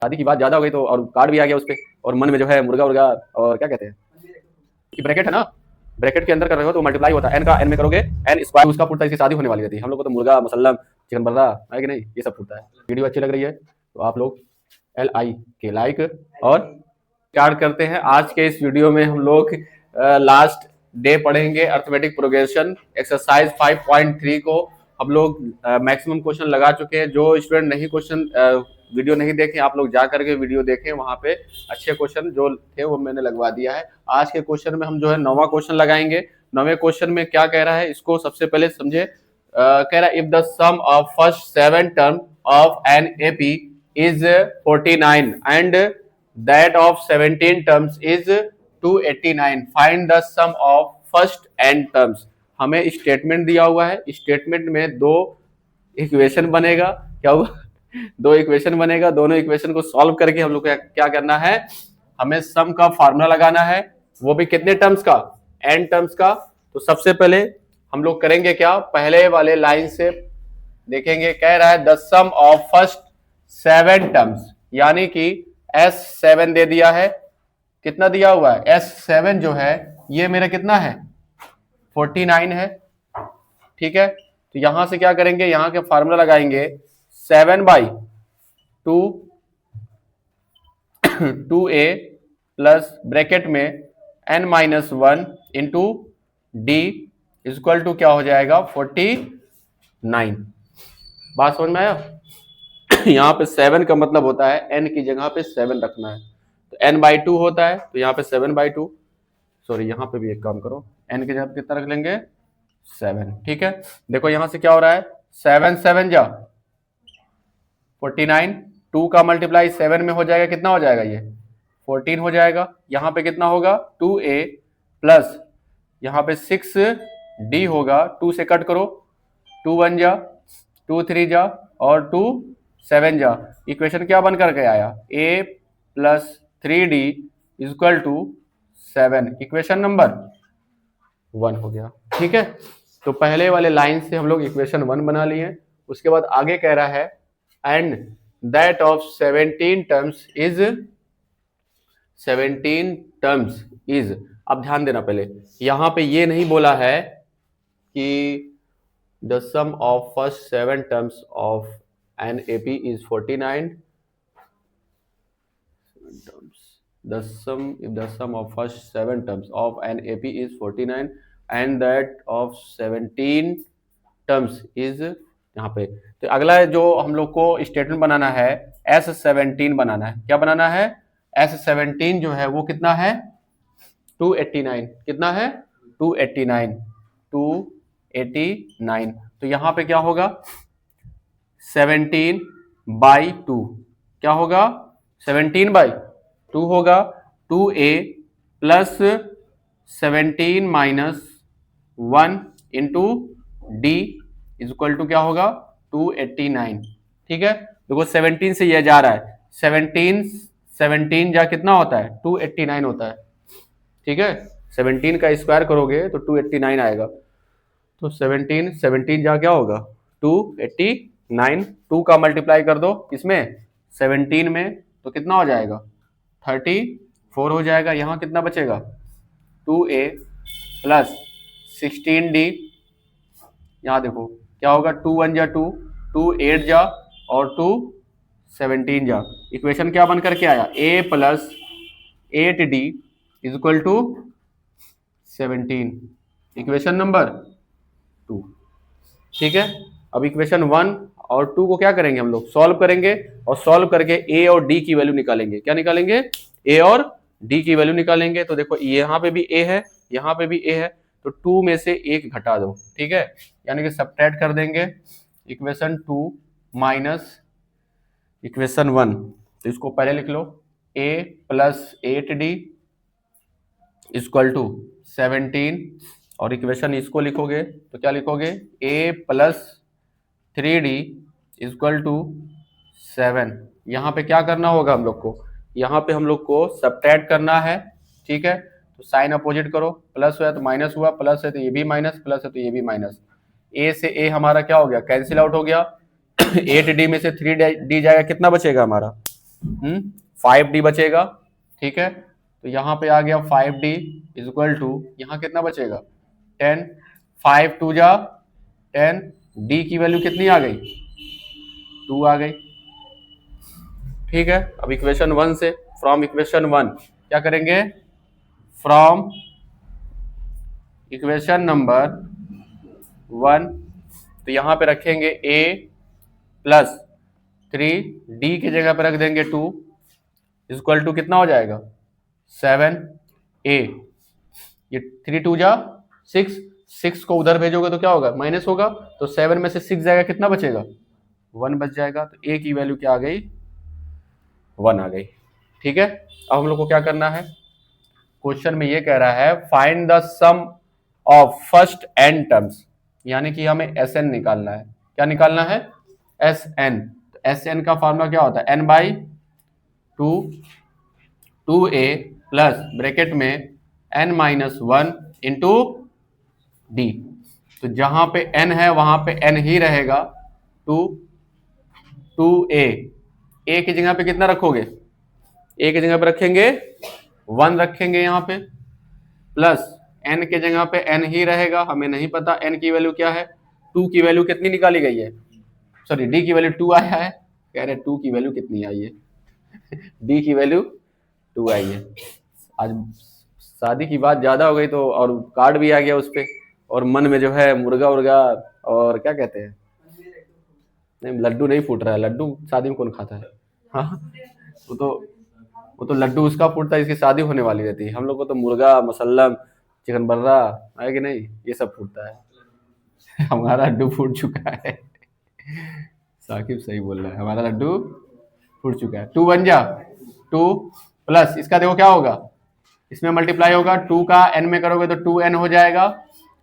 शादी की बात ज्यादा हो गई तो और कार्ड भी आ गया उस पर, और मन में जो है मुर्गा उर्गा और क्या कहते हैं कि ब्रैकेट है ना, ब्रैकेट के अंदर कर रहे हो तो मल्टीप्लाई होता है, एन का एन में करोगे एन स्क्वायर, उसका फूटता है, इसकी शादी होने वाली रहती है। हम लोग को तो मुर्गा मसल्लम चिकन बर्रा है कि नहीं, ये सब फूटता है। वीडियो अच्छी लग रही है तो आप लोग LI के लाइक और स्टार्ट करते हैं। आज के इस वीडियो में हम लोग लास्ट डे पढ़ेंगे अर्थमेटिक प्रोग्रेशन एक्सरसाइज 5.3 को। हम लोग मैक्सिमम क्वेश्चन लगा चुके हैं। जो स्टूडेंट नहीं क्वेश्चन वीडियो नहीं देखे, आप लोग जा करके वीडियो देखें, वहां पे अच्छे क्वेश्चन जो थे वो मैंने लगवा दिया है। आज के क्वेश्चन में हम जो है 9वां क्वेश्चन लगाएंगे। 9वें क्वेश्चन में क्या कह रहा है इसको सबसे पहले समझे। कह रहा है if the sum of first 7 term of an AP is 49 and that of 17 terms is 289, find the sum of first n terms। हमें स्टेटमेंट दिया हुआ है, स्टेटमेंट में दो इक्वेशन बनेगा, क्या हुआ दो इक्वेशन बनेगा, दोनों इक्वेशन को सॉल्व करके हम लोग को क्या करना है, हमें सम का फार्मूला लगाना है, वो भी कितने टर्म्स का, n टर्म्स का। तो सबसे पहले हम लोग करेंगे क्या, पहले वाले लाइन से देखेंगे। कह रहा है the sum of first 7 terms, यानी कि S7 दे दिया है, कितना दिया हुआ है S7 जो है ये मेरा कितना है 49 है, ठीक है। तो यहां से क्या करेंगे, यहां के फार्मूला लगाएंगे 7/2 2a प्लस ब्रैकेट में n-1 into d equal to क्या हो जाएगा 49। बात समझ में आया। यहाँ पे 7 का मतलब होता है n की जगह पे 7 रखना है, तो n/2 होता है, तो यहाँ पे 7/2, सॉरी यहाँ पे भी एक काम करो, n की जगह पे कितना रख लेंगे 7, ठीक है। देखो यहाँ से क्या हो रहा है 7 7 जा 49, 2 का मल्टीप्लाई 7 में हो जाएगा, कितना हो जाएगा ये 14 हो जाएगा। यहाँ पे कितना होगा 2a प्लस यहाँ पे 6d होगा, 2 से कट करो, 2 1 जा 2 3 जा और 2 7 जा। इक्वेशन क्या बन करके आया a plus 3d equal to 7, equation number 1 हो गया, ठीक है। तो पहले वाले लाइन से हम लोग इक्वेशन 1 बना लिए। उसके बाद आगे कह रहा है and that of 17 terms is, अब ध्यान देना, पहले यहां पे ये नहीं बोला है कि the sum of first 7 terms of an AP is 49, the sum of first 7 terms of an AP is 49 and that of 17 terms is, यहाँ पे तो अगला जो हम लोग को स्टेटमेंट बनाना है S17 बनाना है। क्या बनाना है S17 जो है वो कितना है 289, कितना है 289, 289। तो यहाँ पे क्या होगा 17/2, क्या होगा 17/2 होगा, 2a plus 17 minus 1 into d equal to क्या होगा 289, ठीक है। देखो 17 से यह जा रहा है, 17 जा कितना होता है 289 होता है, ठीक है। 17 का स्क्वायर करोगे तो 289 आएगा, तो 17 जा क्या होगा 289, 2 का मल्टीप्लाई कर दो इसमें 17 में तो कितना हो जाएगा 34 हो जाएगा। यहाँ कितना बचेगा 2a प्लस 16d, यहाँ देखो क्या होगा 2 1 जा 2, 2 8 जा और 2 17 जा। इक्वेशन क्या बन करके आया a plus 8d equal to 17, equation number 2, ठीक है। अब इक्वेशन 1 और 2 को क्या करेंगे हम लोग सॉल्व करेंगे, और सॉल्व करके a और d की वैल्यू निकालेंगे। क्या निकालेंगे a और d की वैल्यू निकालेंगे। तो देखो यहाँ पे भी a है, यहाँ पे भी a है, तो 2 में से 1 घटा दो, ठीक है, यानी कि सब्ट्रैक्ट कर देंगे इक्वेशन 2 माइनस इक्वेशन 1। तो इसको पहले लिख लो a plus 8d equal to 17, और इक्वेशन इसको लिखोगे तो क्या लिखोगे a plus 3d equal to 7। यहाँ पे क्या करना होगा हम लोग को, यहाँ पे हम लोग को सब्ट्रैक्ट करना है, ठीक है। तो साइन अपोजिट करो, प्लस हुआ तो माइनस हुआ, प्लस है तो ये भी माइनस, प्लस है तो ये भी माइनस, a से a हमारा क्या हो गया कैंसिल आउट हो गया 8d में से 3d जाएगा, कितना बचेगा हमारा 5d बचेगा, ठीक है। तो यहाँ पे आ गया 5d इज इक्वल टू, यहाँ कितना बचेगा 10, 5 2 जा 10, d की वैल्यू कितनी आ गई 2 आ गई, ठीक है। अब इक्वेशन 1 से, फ्रॉम इक्वेशन 1 क्या करेंगे, फ्रॉम इक्वेशन नंबर 1, तो यहां पे रखेंगे a प्लस 3, d की जगह पे रख देंगे 2 इक्वल टू कितना हो जाएगा 7a, ये 3 2 जा 6, 6 को उधर भेजोगे तो क्या होगा माइनस होगा, तो 7 में से 6 जाएगा, कितना बचेगा 1 बच जाएगा। तो a की वैल्यू क्या आ गई 1 आ गई, ठीक है। अब हम लोग को क्या करना है, क्वेश्चन में ये कह रहा है find the sum of first n terms, यानी कि हमें Sn निकालना है। क्या निकालना है Sn, तो Sn का फॉर्मूला क्या होता है n by 2 2a plus bracket में n माइनस 1 इंटू डी, तो जहां पे n है वहां पे n ही रहेगा, 2a, a की जगह पे कितना रखोगे, a की जगह पे रखेंगे 1 रखेंगे यहाँ पे, प्लस n के जगह पे n ही रहेगा, हमें नहीं पता n की वैल्यू क्या है, 2 की वैल्यू कितनी निकाली गई है, सॉरी d की वैल्यू 2 आया है, कह रहे 2 की वैल्यू कितनी आई है d की वैल्यू 2 आई है। आज शादी की बात ज्यादा हो गई तो, और कार्ड भी आ गया उस पे, और मन में जो है मुर्गा उर्गा और क्या कहते हैं, नहीं लड्डू नहीं फूट रहा है, लड्डू शादी में कौन खाता है, हाँ वो तो लड्डू उसका फूटता है, इसकी शादी होने वाली रहती है, हम लोग को तो मुर्गा मसल्लम चिकन बर्रा है कि नहीं, ये सब फूटता है हमारा लड्डू फूट चुका है साकिब सही बोल रहा है, हमारा लड्डू फूट चुका है। 2 बन जा 2 प्लस इसका देखो क्या होगा, इसमें मल्टीप्लाई होगा, 2 का n में करोगे तो 2n हो जाएगा,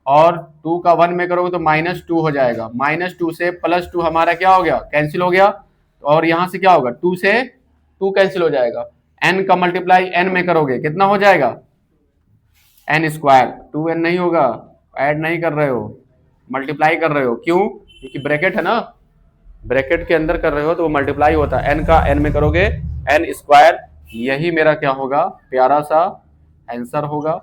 और 2 का 1 में करोगे तो -2 हो जाएगा, -2 से +2 हमारा क्या हो गया कैंसिल हो गया, और यहां से क्या होगा 2 से 2 कैंसिल हो जाएगा, n का मल्टीप्लाई n में करोगे कितना हो जाएगा n स्क्वायर, 2n नहीं होगा, ऐड नहीं कर रहे हो मल्टीप्लाई कर रहे हो, क्यों, क्योंकि ब्रैकेट है ना, ब्रैकेट के अंदर कर रहे हो तो वो मल्टीप्लाई होता है, n का n में करोगे n स्क्वायर, यही मेरा क्या होगा प्यारा सा आंसर होगा।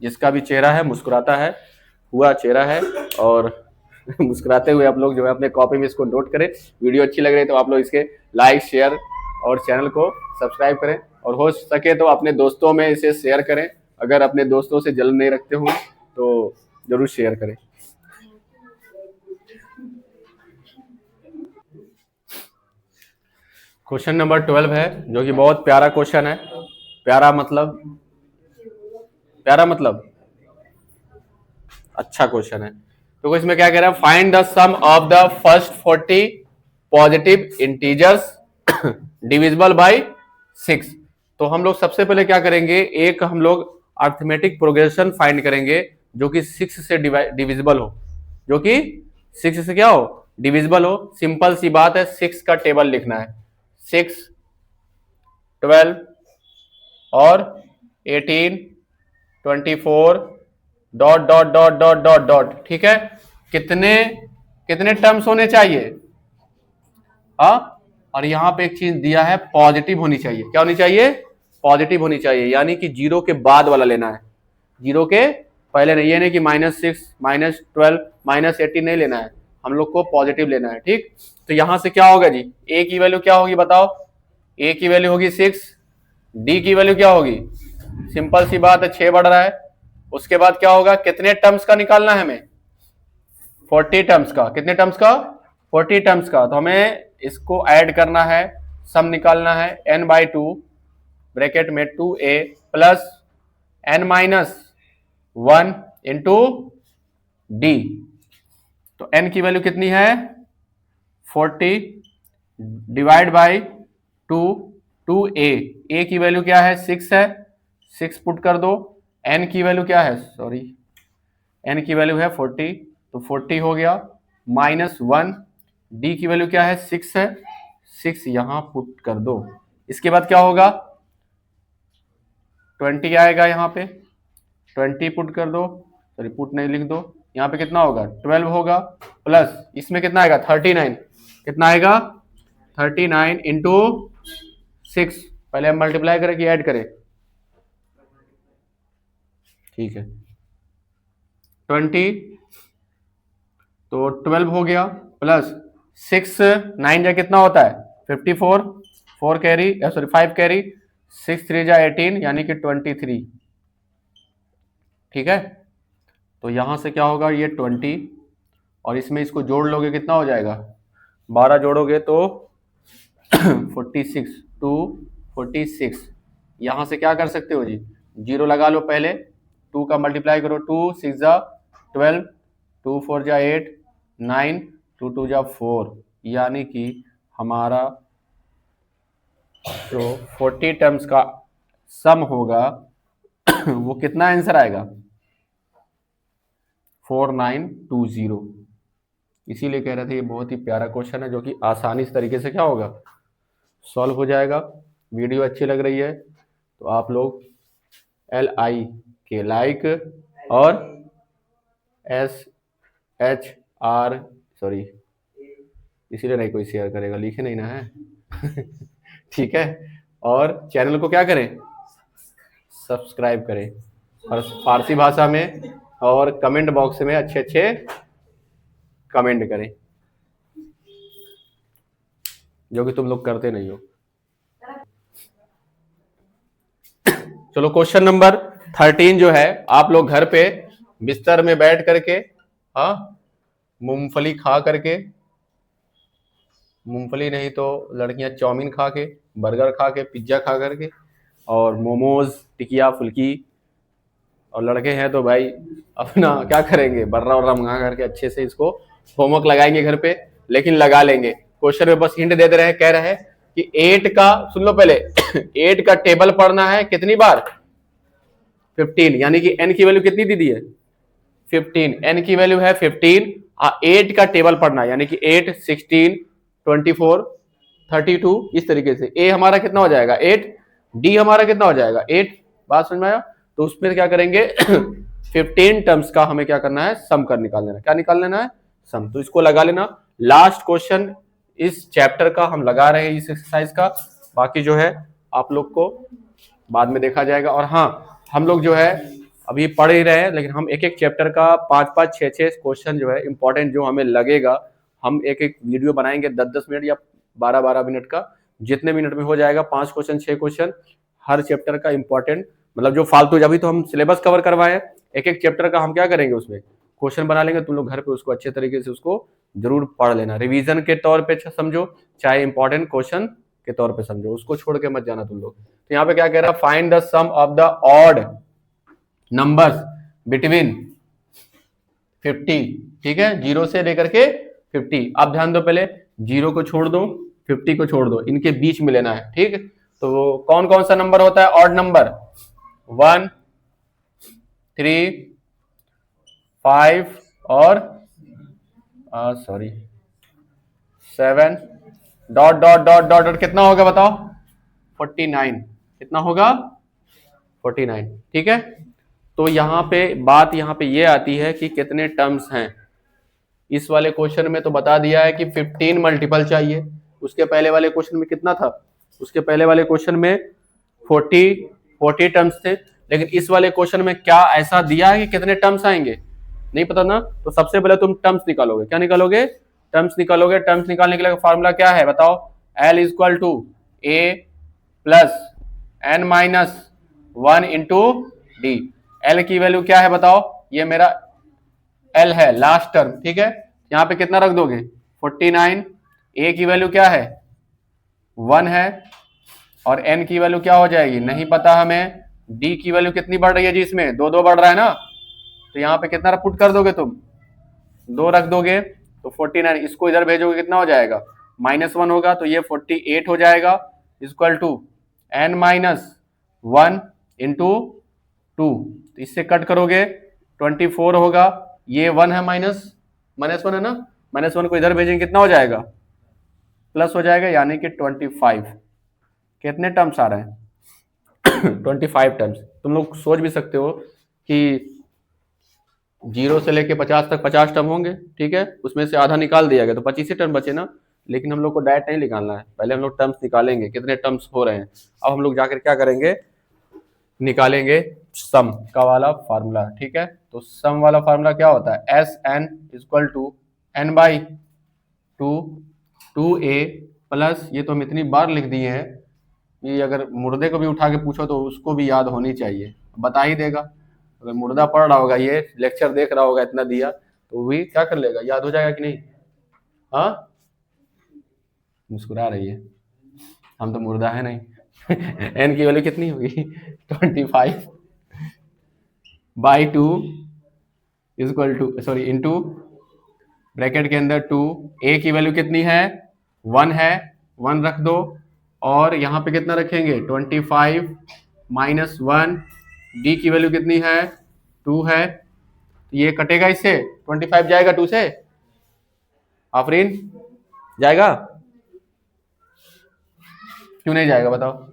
जिसका भी चेहरा है मुस्कुराता है हुआ चेहरा है, और मुस्कुराते हुए आप लोग जो है अपने कॉपी में इसको नोट करें। वीडियो अच्छी लग रही है तो आप लोग इसके लाइक शेयर और चैनल को सब्सक्राइब करें, और हो सके तो अपने दोस्तों में इसे शेयर करें, अगर अपने दोस्तों से जलन नहीं रखते हो तो जरूर शेयर करें। क्वेश्चन नंबर 12 है, जो कि बहुत प्यारा क्वेश्चन है, प्यारा मतलब अच्छा क्वेश्चन है। तो इसमें क्या कह रहा है, find the sum of the first 40 positive integers divisible by 6। तो हम लोग सबसे पहले क्या करेंगे, एक हम लोग अर्थमेटिक प्रोग्रेशन फाइंड करेंगे जो कि 6 से डिविजिबल हो, जो कि 6 से क्या हो डिविजिबल हो। सिंपल सी बात है, 6 का टेबल लिखना है, 6 12 और 18 24 dot dot dot dot dot dot, ठीक है। कितने टर्म्स होने चाहिए, हाँ, और यहां पे एक चीज दिया है पॉजिटिव होनी चाहिए, क्या होनी चाहिए पॉजिटिव होनी चाहिए, यानी कि 0 के बाद वाला लेना है, 0 के पहले नहीं, ये नहीं कि -6 -12 -18 नहीं लेना है, हम लोग को पॉजिटिव लेना है, ठीक। तो यहां से क्या होगा जी, a की वैल्यू क्या होगी बताओ, a की वैल्यू होगी 6, d की वैल्यू क्या होगी, सिंपल सी बात है 6 बढ़ रहा है, उसके बाद क्या होगा, कितने टर्म्स का निकालना है हमें 40 टर्म्स का, कितने टर्म्स का 40 टर्म्स का, तो हमें इसको ऐड करना है, सम निकालना है n/2 ब्रैकेट में 2a plus n-1 into D, तो n की वैल्यू कितनी है 40 डिवाइड बाई 2a, a की वैल्यू क्या है 6 है, 6 पुट कर दो, n की वैल्यू क्या है, सॉरी n की वैल्यू है 40, तो 40 हो गया, -1, d की वैल्यू क्या है 6 है, 6 यहां पुट कर दो, इसके बाद क्या होगा 20 आएगा, यहाँ पे 20 पुट कर दो, सॉरी पुट नहीं लिख दो, यहाँ पे कितना होगा 12 होगा, प्लस इसमें कितना आएगा 39, कितना आएगा 39 इंटू 6, पहले हम मल्टीप्लाई करें कि ऐड करें, ठीक है 20, तो 12 हो गया प्लस 6, 9 जा कितना होता है 54, 4 कैरी सॉरी 5 कैरी, 6 3 जा 18 यानी कि 23, ठीक है। तो यहां से क्या होगा ये 20 और इसमें इसको जोड़ लोगे कितना हो जाएगा 12 जोड़ोगे तो 46 टू 46, यहां से क्या कर सकते हो जी, जीरो लगा लो पहले, 2 का मल्टीप्लाई करो, 2 6 जा 12, 2 4 जा 8, 9, 2 2 जा 4, यानी कि हमारा जो 40 टर्म्स का सम होगा वो कितना आंसर आएगा 4920। इसीलिए कह रहे थे ये बहुत ही प्यारा क्वेश्चन है जो कि आसानी से तरीके से क्या होगा सॉल्व हो जाएगा। वीडियो अच्छी लग रही है तो आप लोग LI के लाइक और SHR सॉरी इसीलिए नहीं कोई शेयर करेगा, लिखे नहीं ना है ठीक है, और चैनल को क्या करें सब्सक्राइब करें और फारसी भाषा में, और कमेंट बॉक्स में अच्छे अच्छे कमेंट करें जो कि तुम लोग करते नहीं हो। चलो क्वेश्चन नंबर 13 जो है, आप लोग घर पे बिस्तर में बैठ करके हाँ मूंगफली खा करके, मूंगफली नहीं तो लड़कियां चाउमीन खा के, बर्गर खा के, पिज्जा खा करके और मोमोज टिकिया फुल्की, और लड़के हैं तो भाई अपना क्या करेंगे बर्रा वर्रा मंगा करके अच्छे से इसको होमवर्क लगाएंगे घर पे, लेकिन लगा लेंगे। क्वेश्चन में बस हिंट दे रहे हैं, कह रहे हैं कि 8 का सुन लो पहले 8 का टेबल पढ़ना है कितनी बार 15, यानी कि n की वैल्यू कितनी दी दी है 15, n की वैल्यू है 15, 8 का टेबल पढ़ना है यानी कि 8 16 24 32, इस तरीके से a हमारा कितना हो जाएगा 8, d हमारा कितना हो जाएगा 8, बात समझ में आया। तो उसमें क्या करेंगे 15 टर्म्स का हमें क्या करना है सम कर निकाल लेना, क्या निकाल लेना है सम, तो इसको लगा लेना। लास्ट क्वेश्चन इस चैप्टर का हम लगा रहे हैं इस एक्सरसाइज का, बाकी जो है आप लोग को बाद में देखा जाएगा। और हाँ हम लोग जो है अभी पढ़ ही रहे हैं, लेकिन हम एक एक चैप्टर का 5-5 6-6 क्वेश्चन जो है इंपॉर्टेंट जो हमें लगेगा, हम एक एक वीडियो बनाएंगे 10-10 मिनट या 12-12 मिनट का, जितने मिनट में हो जाएगा 5 क्वेश्चन 6 क्वेश्चन हर चैप्टर का इंपॉर्टेंट, मतलब जो फालतू, अभी तो हम सिलेबस कवर करवाए, एक एक चैप्टर का हम क्या करेंगे उसमें क्वेश्चन बना लेंगे, तुम लोग घर पे उसको अच्छे तरीके से उसको जरूर पढ़ लेना, रिवीजन के तौर पे समझो चाहे इंपॉर्टेंट क्वेश्चन के तौर पे समझो, उसको छोड़ के मत जाना तुम लोग। तो यहाँ पे क्या कह रहा है find the sum of the odd numbers between 50, ठीक है 0 से लेकर के 50। आप ध्यान दो पहले 0 को छोड़ दो 50 को छोड़ दो, इनके बीच में लेना है, ठीक। तो कौन कौन सा नंबर होता है ऑड नंबर 1 3 5 और 7 dot dot dot dot dot कितना होगा बताओ 49, कितना होगा 49, ठीक है। तो यहाँ पे बात यहाँ पे ये आती है कि कितने टर्म्स हैं, इस वाले क्वेश्चन में तो बता दिया है कि 15 मल्टीपल चाहिए, उसके पहले वाले क्वेश्चन में कितना था, उसके पहले वाले क्वेश्चन में 40 टर्म्स थे, लेकिन इस वाले क्वेश्चन में क्या ऐसा दिया है कि कितने टर्म्स आएंगे नहीं पता ना। तो सबसे पहले तुम टर्म्स निकालोगे, क्या निकालोगे टर्म्स निकालोगे, टर्म्स निकालने के लिए फॉर्मूला क्या है बताओ, L equal to A plus N minus 1 into D. L की वैल्यू क्या है बताओ, ये मेरा L है लास्ट टर्म, ठीक है, यहाँ पे कितना रख दोगे 49, A की वैल्यू क्या है 1 है, और N की वैल्यू क्या हो जाएगी नहीं पता हमें, D की वैल्यू कितनी बढ़ रही है जी, इसमें 2 बढ़ रहा है ना, तो यहाँ पे कितना पुट कर दोगे तुम 2 रख दोगे, तो 49, इसको इधर भेजोगे कितना हो जाएगा -1 होगा, तो ये 48 हो जाएगा equal to N minus 1 into 2, इससे कट करोगे 24 होगा, ये 1 है -1 है ना, -1 को इधर भेजेंगे कितना हो जाएगा प्लस हो जाएगा, यानी कि 25। कितने टर्म्स आ रहे हैं 25 टर्म्स। तुम लोग सोच भी सकते हो कि 0 से लेके 50 तक 50 टर्म होंगे, ठीक है, उसमें से आधा निकाल दिया गया तो 25 ही टर्म बचे ना, लेकिन हम लोग को डायरेक्ट नहीं निकालना है, पहले हम लोग टर्म्स निकालेंगे, कितने टर्म्स हो रहे हैं। अब हम लोग जाकर क्या करेंगे, निकालेंगे सम का वाला फार्मूला, ठीक है। तो सम वाला फार्मूला क्या होता है, S N equal to N by two A plus, ये तो हम इतनी बार लिख दिए हैं कि अगर मुर्दे को भी उठा के पूछो तो उसको भी याद होनी चाहिए, बता ही देगा। अगर मुर्दा पढ़ रहा होगा, ये लेक्चर देख रहा होगा, इतना दिया तो भी क्या कर लेगा, याद हो जाएगा कि नहीं। हाँ, मुस्कुरा रही है, हम तो मुर्दा है नहीं। एन की वैल्यू कितनी होगी 25 by two equal to, sorry into bracket के अंदर 2, ए की वैल्यू कितनी है 1 है, 1 रख दो, और यहाँ पे कितना रखेंगे 25 माइनस 1, डी की वैल्यू कितनी है 2 है, ये कटेगा इससे, 25 जाएगा 2 से, आफरीन जाएगा, क्यों नहीं जाएगा बताओ,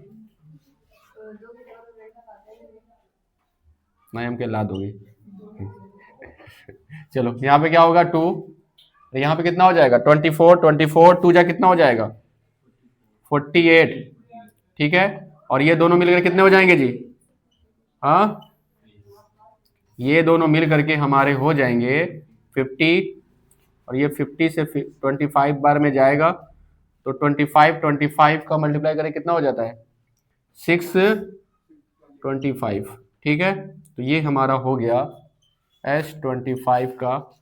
मैम के लाद होगी। चलो यहाँ पे क्या होगा 2, यहाँ पे कितना हो जाएगा 24 2 जा कितना हो जाएगा 48, ठीक है। और ये दोनों मिलकर कितने हो जाएंगे जी, हाँ ये दोनों मिल करके हमारे हो जाएंगे 50, और ये 50 से 25 बार में जाएगा तो 25 का मल्टीप्लाई करें कितना हो जाता है 625, ठीक है। तो ये हमारा हो गया S25 का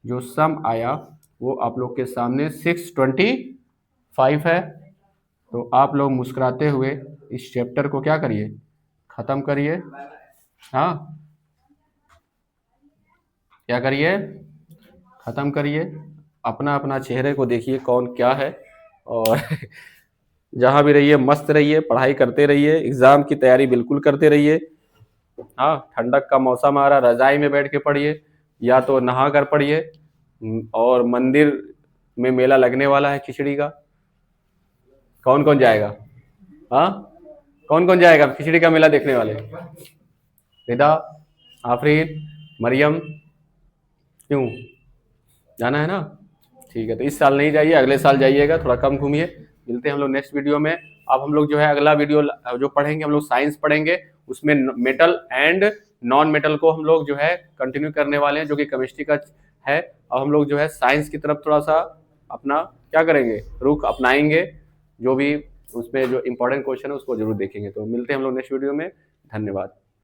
जो सम आया वो आप लोग के सामने 625 है। तो आप लोग मुस्कुराते हुए इस चैप्टर को क्या करिए, खत्म करिए, हाँ क्या करिए, खत्म करिए, अपना अपना चेहरे को देखिए कौन क्या है, और जहां भी रहिए मस्त रहिए, पढ़ाई करते रहिए, एग्जाम की तैयारी बिल्कुल करते रहिए। हाँ, ठंडक का मौसम आ रहा, रजाई में बैठ के पढ़िए या तो नहा कर पढ़िए, और मंदिर में मेला लगने वाला है खिचड़ी का, कौन कौन जाएगा, हाँ कौन कौन जाएगा खिचड़ी का मेला देखने वाले, रिदा, आफरीन, मरियम, क्यों जाना है ना, ठीक है। तो इस साल नहीं जाइए, अगले साल जाइएगा, थोड़ा कम घूमिए। मिलते हैं हम लोग नेक्स्ट वीडियो में। अब हम लोग जो है अगला वीडियो जो पढ़ेंगे, हम लोग साइंस पढ़ेंगे, उसमें मेटल एंड नॉन मेटल को हम लोग जो है कंटिन्यू करने वाले हैं, जो कि केमिस्ट्री का है। अब हम लोग जो है साइंस की तरफ थोड़ा सा अपना क्या करेंगे, रुख अपनाएंगे, जो भी उसमें जो इंपॉर्टेंट क्वेश्चन है उसको जरूर देखेंगे। तो मिलते हैं हम लोग नेक्स्ट वीडियो में, धन्यवाद।